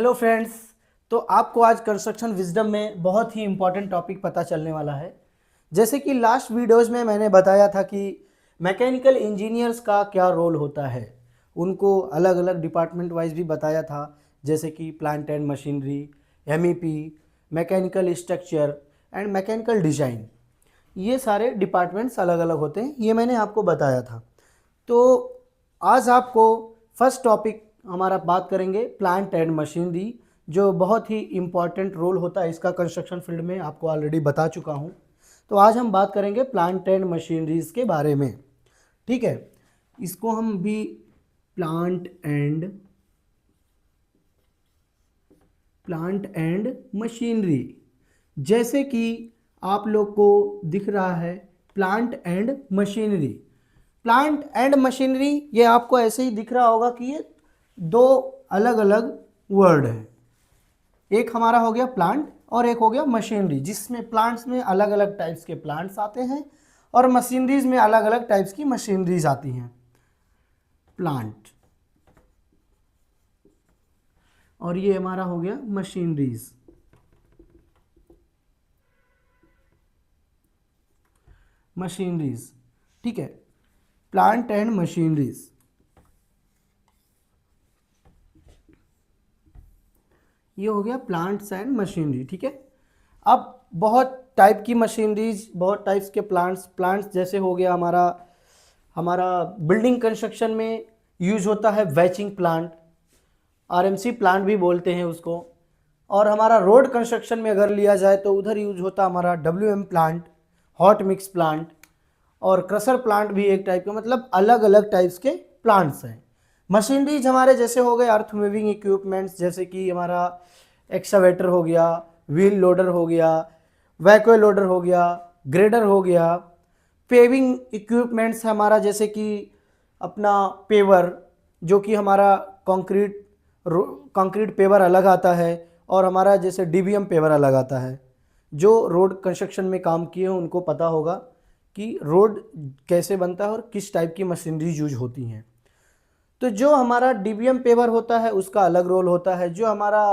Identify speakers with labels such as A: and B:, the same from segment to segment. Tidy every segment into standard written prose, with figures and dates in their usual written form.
A: Hello friends. तो आपको आज कंस्ट्रक्शन विजडम में बहुत ही इम्पॉर्टेंट टॉपिक पता चलने वाला है। जैसे कि लास्ट वीडियोस में मैंने बताया था कि मैकेनिकल इंजीनियर्स का क्या रोल होता है, उनको अलग अलग डिपार्टमेंट वाइज भी बताया था। जैसे कि plant and machinery, MEP, mechanical structure and mechanical design, ये सारे डिपार्टमेंट्स अलग अलग होते हैं, ये मैंने आपको बताया था। तो आज आपको फर्स्ट टॉपिक हमारा बात करेंगे प्लांट एंड मशीनरी, जो बहुत ही इम्पॉर्टेंट रोल होता है इसका कंस्ट्रक्शन फील्ड में, आपको ऑलरेडी बता चुका हूँ। तो आज हम बात करेंगे प्लांट एंड मशीनरीज के बारे में। ठीक है, इसको हम भी प्लांट एंड मशीनरी, जैसे कि आप लोग को दिख रहा है plant and machinery. Plant and machinery ये आपको ऐसे ही दिख रहा होगा कि ये दो अलग अलग वर्ड है। एक हमारा हो गया प्लांट और एक हो गया मशीनरी, जिसमें प्लांट्स में अलग अलग टाइप्स के प्लांट्स आते हैं और मशीनरीज में अलग अलग टाइप्स की मशीनरीज आती हैं। प्लांट और ये हमारा हो गया मशीनरीज। ठीक है, प्लांट एंड मशीनरीज, ये हो गया प्लांट्स एंड मशीनरी। ठीक है, अब बहुत टाइप की मशीनरीज, बहुत टाइप्स के प्लांट्स जैसे हो गया हमारा बिल्डिंग कंस्ट्रक्शन में यूज होता है वैचिंग प्लांट, आरएमसी प्लांट भी बोलते हैं उसको। और हमारा रोड कंस्ट्रक्शन में अगर लिया जाए तो उधर यूज होता हमारा W M plant, hot mix plant और क्रशर प्लांट भी एक टाइप का, मतलब अलग अलग टाइप्स के प्लांट्स हैं। मशीनरीज हमारे जैसे हो गए अर्थ मूविंग इक्विपमेंट्स, जैसे कि हमारा एक्सकावेटर हो गया, व्हील लोडर हो गया, वैक्यूम लोडर हो गया, ग्रेडर हो गया। पेविंग इक्विपमेंट्स हमारा जैसे कि अपना पेवर, जो कि हमारा कंक्रीट पेवर अलग आता है और हमारा जैसे डीबीएम पेवर अलग आता है। जो रोड कंस्ट्रक्शन में काम किए हैं उनको पता होगा कि रोड कैसे बनता है और किस टाइप की मशीनरी यूज होती हैं। तो जो हमारा डीबीएम पेवर होता है उसका अलग रोल होता है, जो हमारा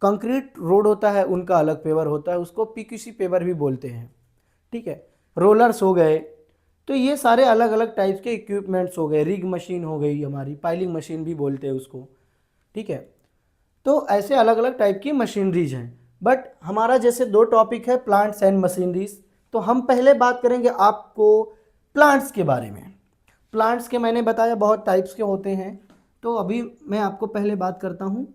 A: कंक्रीट रोड होता है उनका अलग पेवर होता है, उसको पीक्यूसी पेवर भी बोलते हैं। ठीक है, रोलर्स हो गए। तो ये सारे अलग अलग टाइप्स के इक्विपमेंट्स हो गए। रिग मशीन हो गई हमारी, पाइलिंग मशीन भी बोलते हैं उसको। ठीक है, तो ऐसे अलग अलग टाइप की मशीनरीज हैं। बट हमारा जैसे दो टॉपिक है प्लांट्स एंड मशीनरीज, तो हम पहले बात करेंगे आपको प्लांट्स के बारे में। प्लांट्स के मैंने बताया बहुत टाइप्स के होते हैं, तो अभी मैं आपको पहले बात करता हूँ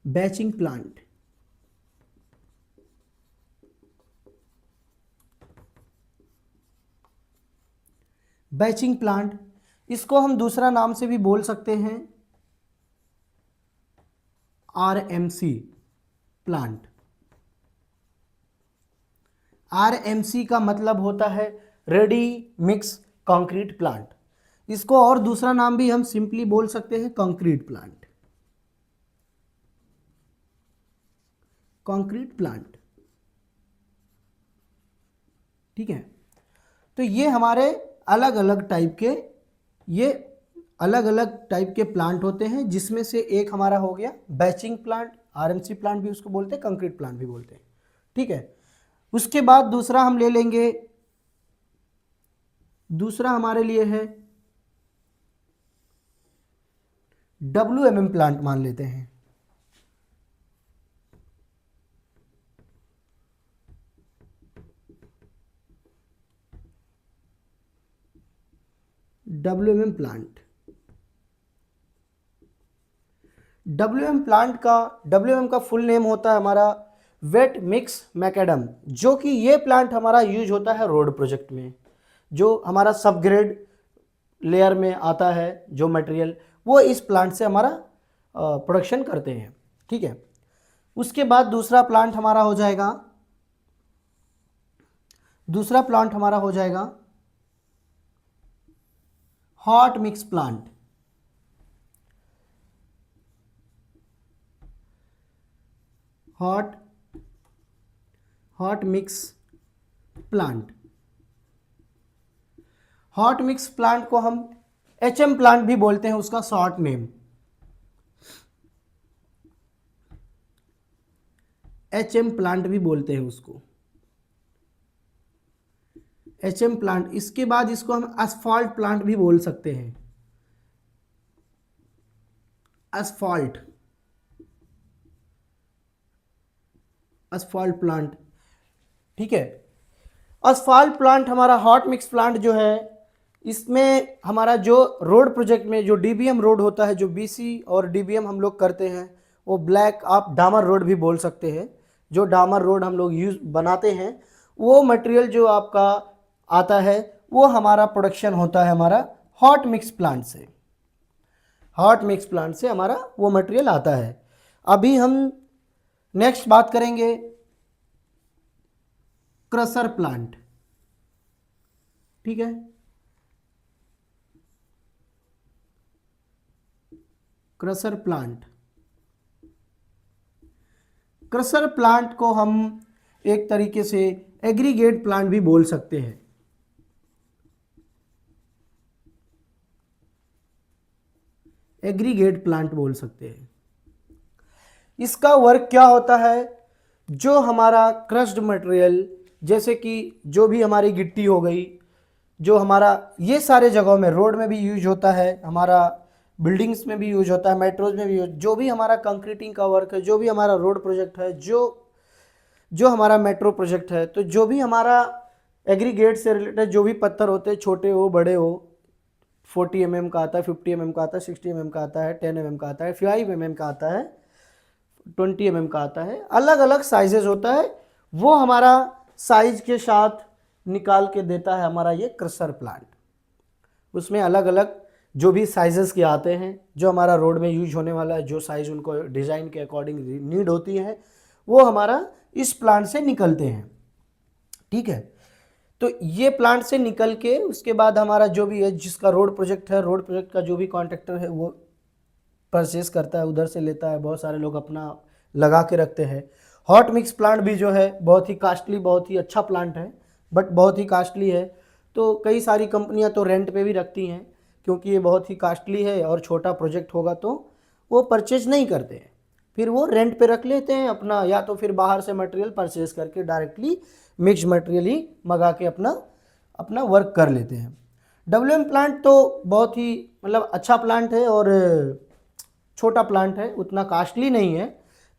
A: बैचिंग प्लांट। बैचिंग प्लांट, इसको हम दूसरा नाम से भी बोल सकते हैं आरएमसी प्लांट। आरएमसी का मतलब होता है रेडी मिक्स कंक्रीट प्लांट। इसको और दूसरा नाम भी हम सिंपली बोल सकते हैं कंक्रीट प्लांट। कंक्रीट प्लांट, ठीक है। तो ये हमारे अलग अलग टाइप के प्लांट होते हैं, जिसमें से एक हमारा हो गया बैचिंग प्लांट, आरएमसी प्लांट भी उसको बोलते हैं, कंक्रीट प्लांट भी बोलते हैं। ठीक है, उसके बाद दूसरा हम ले लेंगे, दूसरा हमारे लिए है डब्ल्यूएमएम प्लांट मान लेते हैं। डब्ल्यूएमएम प्लांट, डब्ल्यूएम का फुल नेम होता है हमारा वेट मिक्स मैकेडम, जो कि ये प्लांट हमारा यूज होता है रोड प्रोजेक्ट में। जो हमारा सब ग्रेड लेयर में आता है जो मटेरियल, वो इस प्लांट से हमारा प्रोडक्शन करते हैं। ठीक है, उसके बाद दूसरा प्लांट हमारा हो जाएगा hot mix plant. Hot mix plant, hot mix plant को हम एचएम प्लांट भी बोलते हैं, उसका शॉर्ट नेम। HM प्लांट भी बोलते हैं उसको, HM प्लांट। इसके बाद इसको हम असफाल्ट प्लांट भी बोल सकते हैं, असफाल्ट, असफाल्ट प्लांट, ठीक है। असफाल्ट प्लांट हमारा हॉट मिक्स प्लांट जो है, इसमें हमारा जो रोड प्रोजेक्ट में जो डीबीएम रोड होता है, जो बीसी और डीबीएम हम लोग करते हैं, वो ब्लैक आप डामर रोड भी बोल सकते हैं, जो डामर रोड हम लोग यूज बनाते हैं, वो मटेरियल जो आपका आता है वो हमारा प्रोडक्शन होता है हमारा हॉट मिक्स प्लांट से, हॉट मिक्स प्लांट से हमारा वो मटेरियल आता है। अभी हम नेक्स्ट बात करेंगे क्रशर प्लांट, ठीक है। क्रशर प्लांट, क्रशर प्लांट को हम एक तरीके से एग्रीगेट प्लांट भी बोल सकते हैं, एग्रीगेट प्लांट बोल सकते हैं। इसका वर्क क्या होता है, जो हमारा क्रश्ड मटेरियल, जैसे कि जो भी हमारी गिट्टी हो गई, जो हमारा ये सारे जगहों में, रोड में भी यूज होता है, हमारा बिल्डिंग्स में भी यूज होता है, मेट्रोज में भी जो भी हमारा कंक्रीटिंग का वर्क है, जो भी हमारा रोड प्रोजेक्ट है, जो हमारा मेट्रो प्रोजेक्ट है, तो जो भी हमारा एग्रीगेट से रिलेटेड जो भी पत्थर होते हैं, छोटे हो बड़े हो, 40 mm का आता है, 50 mm का आता है, 60 mm का आता है, 10 mm का आता है, 5 mm का आता है, 20 mm का आता है, अलग अलग साइजेस होता है, वो हमारा साइज के साथ निकाल के देता है हमारा ये क्रशर प्लांट। उसमें अलग अलग जो भी साइजेस के आते हैं, जो हमारा रोड में यूज होने वाला है, जो साइज उनको डिज़ाइन के अकॉर्डिंग नीड होती है, वो हमारा इस प्लांट से निकलते हैं, ठीक है। तो ये प्लांट से निकल के उसके बाद हमारा जो भी है, जिसका रोड प्रोजेक्ट है, रोड प्रोजेक्ट का जो भी कॉन्ट्रैक्टर है वो परचेज करता है, उधर से लेता है, बहुत सारे लोग अपना लगा के रखते हैं। हॉट मिक्स प्लांट भी जो है बहुत ही कास्टली, बहुत ही अच्छा प्लांट है, बट बहुत ही कास्टली है, तो कई सारी कंपनियां तो रेंट पे भी रखती हैं, क्योंकि ये बहुत ही कास्टली है और छोटा प्रोजेक्ट होगा तो वो परचेज नहीं करते हैं, फिर वो रेंट पे रख लेते हैं अपना, या तो फिर बाहर से मटेरियल परचेज करके डायरेक्टली मिक्स मटेरियल ही मंगा के अपना वर्क कर लेते हैं। डब्ल्यूएम प्लांट तो बहुत ही मतलब अच्छा प्लांट है और छोटा प्लांट है, उतना कास्टली नहीं है,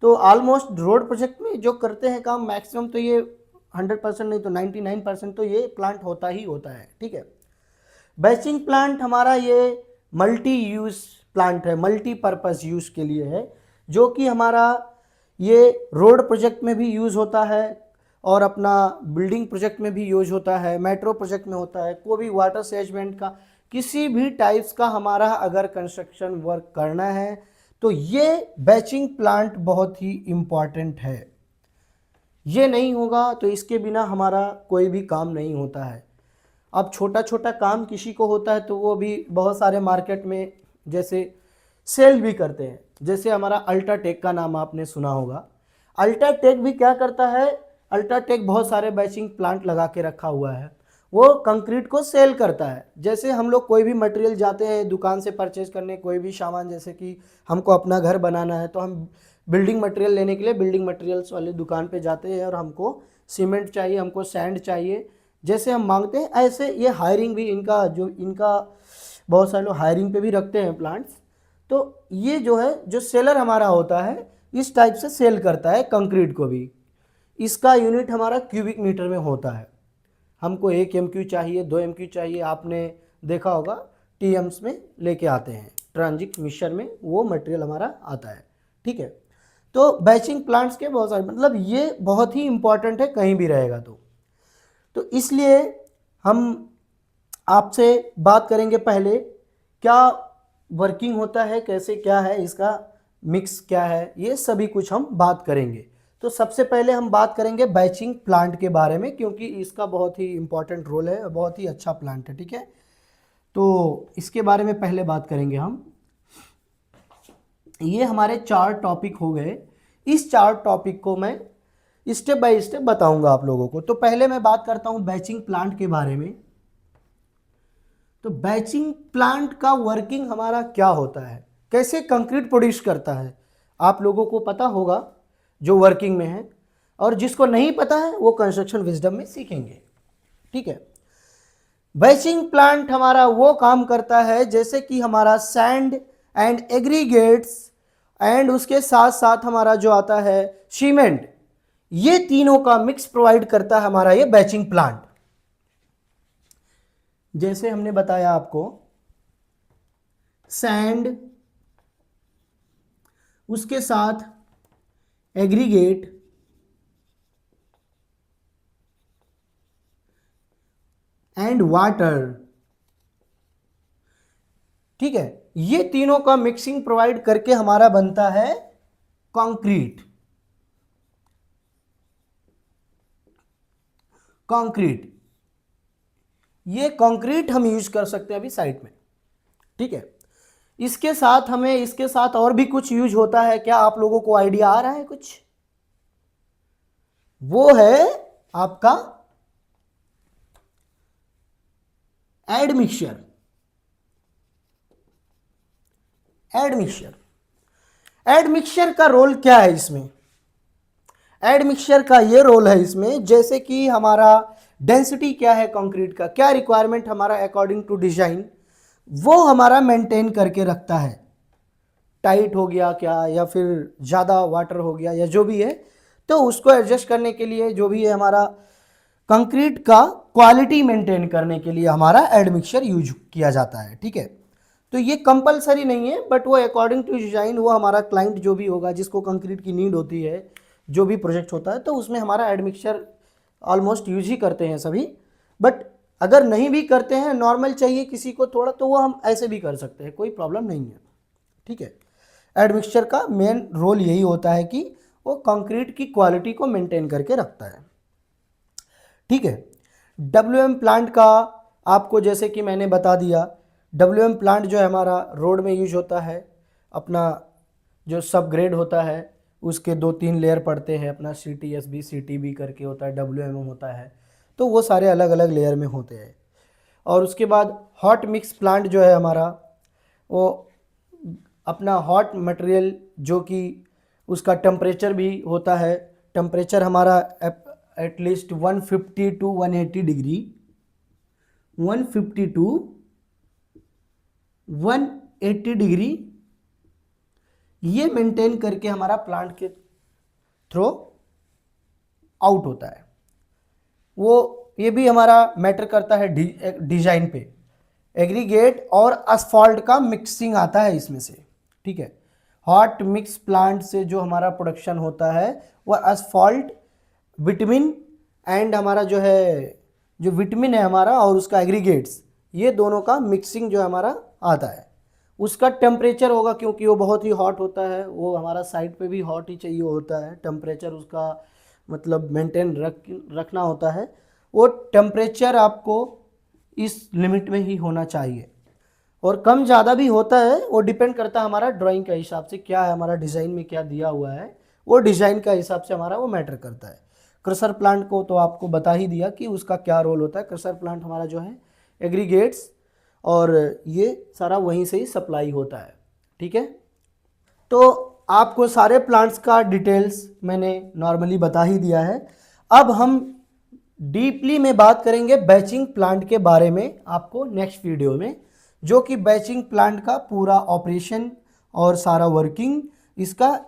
A: तो ऑलमोस्ट रोड प्रोजेक्ट में जो करते हैं काम, मैक्सिमम तो ये 100% नहीं तो 99% तो ये प्लांट होता ही होता है, ठीक है। बैचिंग प्लांट हमारा ये मल्टी यूज प्लांट है, मल्टीपर्पज़ यूज के लिए है, जो कि हमारा ये रोड प्रोजेक्ट में भी यूज़ होता है और अपना बिल्डिंग प्रोजेक्ट में भी यूज होता है, मेट्रो प्रोजेक्ट में होता है, कोई भी वाटर सेजमेंट का किसी भी टाइप्स का हमारा अगर कंस्ट्रक्शन वर्क करना है तो ये बैचिंग प्लांट बहुत ही इम्पॉर्टेंट है। ये नहीं होगा तो इसके बिना हमारा कोई भी काम नहीं होता है। अब छोटा छोटा काम किसी को होता है तो वो भी बहुत सारे मार्केट में जैसे सेल भी करते हैं, जैसे हमारा अल्ट्राटेक का नाम आपने सुना होगा। अल्ट्राटेक भी क्या करता है, अल्ट्राटेक बहुत सारे बैचिंग प्लांट लगा के रखा हुआ है, वो कंक्रीट को सेल करता है। जैसे हम लोग कोई भी मटेरियल जाते हैं दुकान से परचेज करने, कोई भी सामान, जैसे कि हमको अपना घर बनाना है तो हम बिल्डिंग मटेरियल लेने के लिए बिल्डिंग मटेरियल्स वाली दुकान पे जाते हैं और हमको सीमेंट चाहिए, हमको सैंड चाहिए, जैसे हम मांगते हैं ऐसे ये हायरिंग भी इनका बहुत सारे लोग हायरिंग पे भी रखते हैं प्लांट्स। तो ये जो है जो सेलर हमारा होता है इस टाइप से सेल करता है कंक्रीट को भी। इसका यूनिट हमारा क्यूबिक मीटर में होता है, हमको 1 MQ चाहिए, 2 MQ चाहिए, आपने देखा होगा TMs में लेके आते हैं, ट्रांजिट मिक्सचर में वो मटेरियल हमारा आता है, ठीक है। तो बैचिंग प्लांट्स के बहुत सारे मतलब ये बहुत ही इंपॉर्टेंट है कहीं भी रहेगा तो इसलिए हम आपसे बात करेंगे पहले क्या वर्किंग होता है, कैसे क्या है इसका मिक्स क्या है, ये सभी कुछ हम बात करेंगे। तो सबसे पहले हम बात करेंगे बैचिंग प्लांट के बारे में, क्योंकि इसका बहुत ही इंपॉर्टेंट रोल है और बहुत ही अच्छा प्लांट है, ठीक है। तो इसके बारे में पहले बात करेंगे हम। ये हमारे 4 टॉपिक हो गए, इस 4 टॉपिक को मैं स्टेप बाय स्टेप बताऊंगा आप लोगों को। तो पहले मैं बात करता हूं बैचिंग प्लांट के बारे में। तो बैचिंग प्लांट का वर्किंग हमारा क्या होता है, कैसे कंक्रीट प्रोड्यूस करता है, आप लोगों को पता होगा जो वर्किंग में है। और जिसको नहीं पता है वो कंस्ट्रक्शन विजडम में सीखेंगे। ठीक है, बैचिंग प्लांट हमारा वो काम करता है जैसे कि हमारा सैंड एंड एग्रीगेट्स एंड उसके साथ साथ हमारा जो आता है सीमेंट, ये तीनों का मिक्स प्रोवाइड करता है हमारा ये बैचिंग प्लांट। जैसे हमने बताया आपको, सैंड, उसके साथ एग्रीगेट एंड वाटर। ठीक है, ये तीनों का मिक्सिंग प्रोवाइड करके हमारा बनता है कंक्रीट। कंक्रीट, ये कंक्रीट हम यूज कर सकते हैं अभी साइड में। ठीक है, इसके साथ हमें इसके साथ और भी कुछ यूज होता है, क्या आप लोगों को आइडिया आ रहा है कुछ? वो है आपका एडमिक्सचर। एडमिक्सचर का रोल क्या है इसमें? एडमिक्सचर का ये रोल है इसमें, जैसे कि हमारा डेंसिटी क्या है कंक्रीट का, क्या रिक्वायरमेंट हमारा अकॉर्डिंग टू डिजाइन, वो हमारा मेंटेन करके रखता है। टाइट हो गया क्या, या फिर ज़्यादा वाटर हो गया, या जो भी है, तो उसको एडजस्ट करने के लिए जो भी है हमारा कंक्रीट का क्वालिटी मेंटेन करने के लिए हमारा एडमिक्सचर यूज किया जाता है। ठीक है, तो ये कंपलसरी नहीं है, बट वो अकॉर्डिंग टू डिजाइन, वो हमारा क्लाइंट जो भी होगा जिसको कंक्रीट की नीड होती है, जो भी प्रोजेक्ट होता है, तो उसमें हमारा एडमिक्सचर ऑलमोस्ट यूज ही करते हैं सभी। बट अगर नहीं भी करते हैं, नॉर्मल चाहिए किसी को थोड़ा, तो वो हम ऐसे भी कर सकते हैं, कोई प्रॉब्लम नहीं है। ठीक है, एडमिक्सचर का मेन रोल यही होता है कि वो कंक्रीट की क्वालिटी को मेंटेन करके रखता है। ठीक है, WM प्लांट का आपको जैसे कि मैंने बता दिया, WM प्लांट जो है हमारा रोड में यूज होता है। अपना जो सब ग्रेड होता है उसके 2-3 लेयर पड़ते हैं, अपना CTSB CTB करके होता है, WM होता है, तो वो सारे अलग अलग लेयर में होते हैं। और उसके बाद हॉट मिक्स प्लांट जो है हमारा, वो अपना हॉट मटेरियल जो कि उसका टेम्परेचर भी होता है, टेम्परेचर हमारा at least 150 to 180 degree, 150 to 180 degree ये मेंटेन करके हमारा प्लांट के थ्रो आउट होता है। वो ये भी हमारा मैटर करता है डिजाइन पे। एग्रीगेट और असफॉल्ट का मिक्सिंग आता है इसमें से। ठीक है, हॉट मिक्स प्लांट से जो हमारा प्रोडक्शन होता है वह असफॉल्ट, विटामिन एंड हमारा जो है, जो विटामिन है हमारा और उसका एग्रीगेट्स, ये दोनों का मिक्सिंग जो हमारा आता है। उसका टेम्परेचर होगा, क्योंकि वो बहुत ही हॉट होता है, वो हमारा साइड पे भी हॉट ही चाहिए होता है, टेम्परेचर उसका मतलब मेंटेन रखना होता है। वो टेम्परेचर आपको इस लिमिट में ही होना चाहिए, और कम ज़्यादा भी होता है, वो डिपेंड करता है हमारा ड्राइंग के हिसाब से, क्या है हमारा डिज़ाइन में क्या दिया हुआ है, वो डिज़ाइन का हिसाब से हमारा वो मैटर करता है। क्रशर प्लांट को तो आपको बता ही दिया कि उसका क्या रोल होता है। क्रशर प्लांट हमारा जो है एग्रीगेट्स और ये सारा वहीं से ही सप्लाई होता है। ठीक है, तो आपको सारे प्लांट्स का डिटेल्स मैंने नॉर्मली बता ही दिया है। अब हम डीपली में बात करेंगे बैचिंग प्लांट के बारे में आपको नेक्स्ट वीडियो में, जो कि बैचिंग प्लांट का पूरा ऑपरेशन और सारा वर्किंग इसका,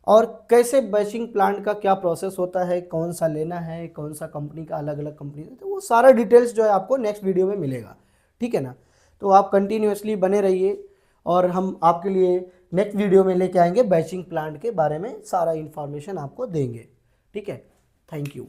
A: और कैसे बैचिंग प्लांट का क्या प्रोसेस होता है, कौन सा लेना है, कौन सा कंपनी का, अलग अलग कंपनी, तो वो सारा डिटेल्स जो है आपको नेक्स्ट वीडियो में मिलेगा। ठीक है ना, तो आप कंटिन्यूसली बने रहिए, और हम आपके लिए नेक्स्ट वीडियो में लेके आएंगे बैचिंग प्लांट के बारे में, सारा इन्फॉर्मेशन आपको देंगे। ठीक है, थैंक यू।